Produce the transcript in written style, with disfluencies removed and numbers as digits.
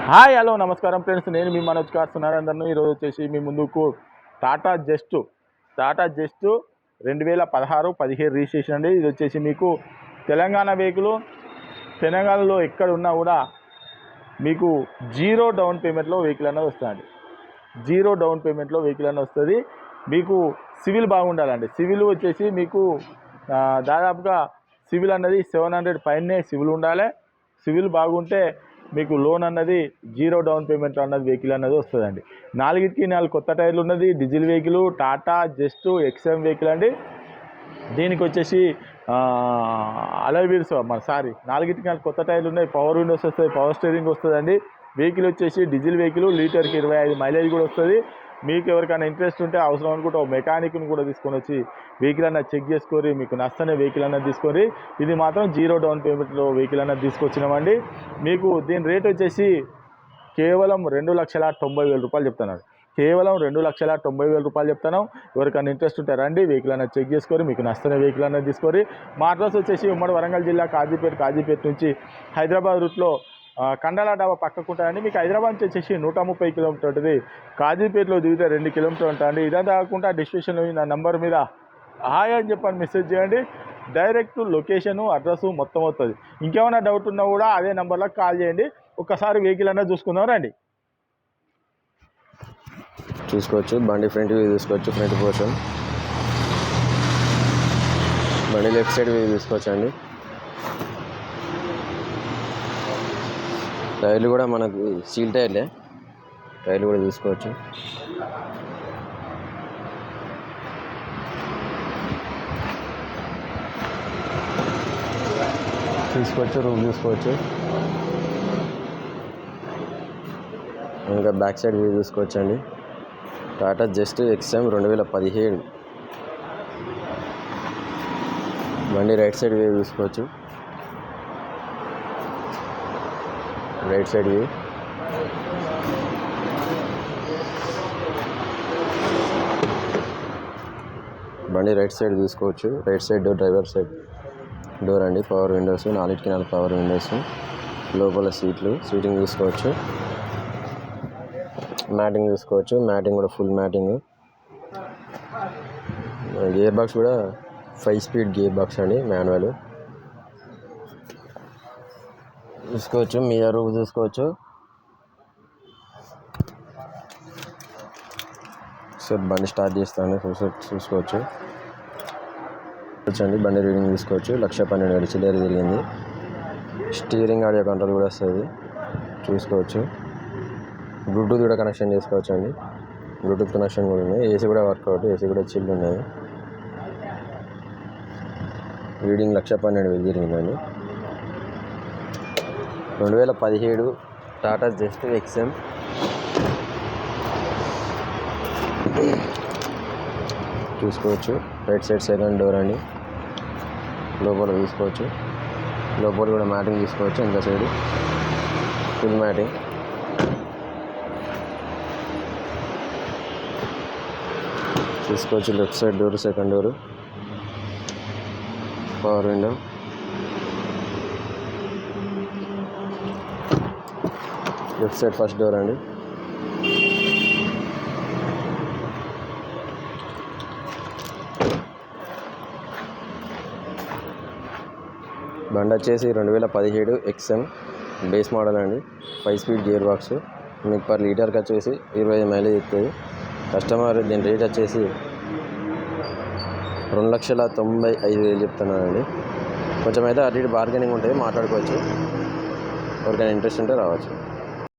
Hi hello నమస్కారం friends, నేను మీ Manoj car సునారందర్ను. ఈరోజు వచ్చేసి మీ ముందుకు టాటా జస్ట్ 2016-17 రిజిస్ట్రేషన్ అండి. ఇది వచ్చేసి మీకు తెలంగాణ వెహికల్. తెలంగాణలో ఎక్కడ ఉన్నా కూడా మీకు జీరో డౌన్ పేమెంట్లో వెహికల్ అనేది వస్తుందండి. జీరో డౌన్ పేమెంట్లో వెహికల్ అనేది వస్తుంది. మీకు సివిల్ బాగుండాలండి. సివిల్ వచ్చేసి మీకు దాదాపుగా సివిల్ అన్నది 700 పైనే సివిల్ ఉండాలి. సివిల్ బాగుంటే మీకు లోన్ అన్నది జీరో డౌన్ పేమెంట్ అన్నది వెహికల్ అన్నది వస్తుందండి. 4 కొత్త టైర్లు ఉన్నది. Diesel vehicle Tata just XM vehicle అండి. దీనికి వచ్చేసి అలాయ్ వీల్స్ 4 కొత్త టైర్లు ఉన్నాయి. పవర్ విండోస్ వస్తుంది, పవర్ స్టీరింగ్ వస్తుందండి. వెహికల్ వచ్చేసి డీజిల్ వెహికల్, లీటర్కి 25 మైలేజ్ కూడా వస్తుంది. మీకు ఎవరికైనా ఇంట్రెస్ట్ ఉంటే అవసరం అనుకుంటే ఒక మెకానిక్ని కూడా తీసుకొని వచ్చి వెహికల్ అన్నది చెక్ చేసుకొని మీకు నచ్చనే వెహికల్ అన్నది తీసుకొని, ఇది మాత్రం జీరో డౌన్ పేమెంట్లో వెహికల్ అన్నది తీసుకొచ్చినామండి. మీకు దీని రేట్ వచ్చేసి కేవలం 2,90,000 రూపాయలు చెప్తున్నాడు. కేవలం 2,90,000 రూపాయలు చెప్తాను. ఎవరికైనా ఇంట్రెస్ట్ ఉంటే రండి, వెహికల్ అనేది చెక్ చేసుకొని మీకు నచ్చనే వెహికల్ అనేది తీసుకొని. మా అడ్రస్ వచ్చేసి ఉమ్మడి వరంగల్ జిల్లా కాజీపేట నుంచి హైదరాబాద్ రూట్లో కండాల డాబా పక్కకు ఉంటాయండి. మీకు హైదరాబాద్ నుంచి వచ్చేసి 130 కిలోమీటర్ ఉంటుంది. కాజీపేటలో దిగితే 2 కిలోమీటర్ ఉంటుందండి. ఇదే కాకుండా డిస్క్రిప్షన్లో నా నంబర్ మీద హాయ్ అని చెప్పని మెసేజ్ చేయండి. డైరెక్ట్ లొకేషను అడ్రస్ మొత్తం అవుతుంది. ఇంకేమైనా డౌట్ ఉన్నా కూడా అదే నెంబర్లకు కాల్ చేయండి. ఒక్కసారి వెహికల్ అనేది చూసుకుందాం రండి. చూసుకోవచ్చు బండి ఫ్రంట్ వ్యూ చూసుకోవచ్చు. ఫ్రంట్ పోర్షన్ బండి లెఫ్ట్ సైడ్ వ్యూ చూసుకోవచ్చు అండి. టైర్లు కూడా మనకు స్టీల్ టైర్లే. టైర్లు కూడా చూసుకోవచ్చు. రూమ్ చూసుకోవచ్చు. ఇంకా బ్యాక్ సైడ్ వ్యూ చూసుకోవచ్చు అండి. టాటా జస్ట్ ఎక్స్ఎం 2017 బండి రైట్ సైడ్ వ్యూ చూసుకోవచ్చు. రైట్ సైడ్ వ్యూ బండి రైట్ సైడ్ చూసుకోవచ్చు. Right side door driver side door అండి. Power windows 4 power windows. లోపల సీటింగ్ చూసుకోవచ్చు. మ్యాటింగ్ చూసుకోవచ్చు. మ్యాటింగ్ కూడా ఫుల్ మ్యాటింగ్. గేర్ బాక్స్ కూడా 5 స్పీడ్ గేర్ బాక్స్ అండి, మాన్యువల్ చూసుకోవచ్చు. మిర్రర్ చూసుకోవచ్చు. సో బండి స్టార్ట్ చేస్తాను చూసుకోవచ్చు. వచ్చండి బండి రీడింగ్ చూసుకోవచ్చు. 1,12,000 చిల్లర తిరిగింది. స్టీరింగ్ ఆడియో కంట్రోల్ కూడా వస్తుంది చూసుకోవచ్చు. బ్లూటూత్ కూడా కనెక్షన్ చేసుకోవచ్చు అండి. బ్లూటూత్ కనెక్షన్ కూడా ఉన్నాయి. ఏసీ కూడా వర్కౌట్, ఏసీ కూడా చిల్లు ఉన్నది. రీడింగ్ 1,12,000 తిరిగిందండి. 2017 Tata just XM. చూసుకోవచ్చు. రైట్ సైడ్ సెకండ్ డోర్ అండి. లోపల చూసుకోవచ్చు. లోపల కూడా మ్యాటింగ్ తీసుకోవచ్చు. ఇంకా సైడ్ ఫుల్ మ్యాటింగ్. చూసుకోవచ్చు. Left side door second door. Power window. Left side first door అండి. బండి వచ్చేసి 2017 ఎక్స్ఎం బేస్ మోడల్ అండి. 5 స్పీడ్ గేర్ బాక్స్. మీకు పర్ లీటర్కి వచ్చేసి 25 మైలేజ్ ఇస్తుంది. కస్టమర్ దీని రేట్ వచ్చేసి 2,95,000 చెప్తున్నానండి. కొంచెం అయితే అటు ఇటు బార్గెనింగ్ ఉంటుంది, మాట్లాడుకోవచ్చు. ఎవరికైనా ఇంట్రెస్ట్ ఉంటే రావచ్చు.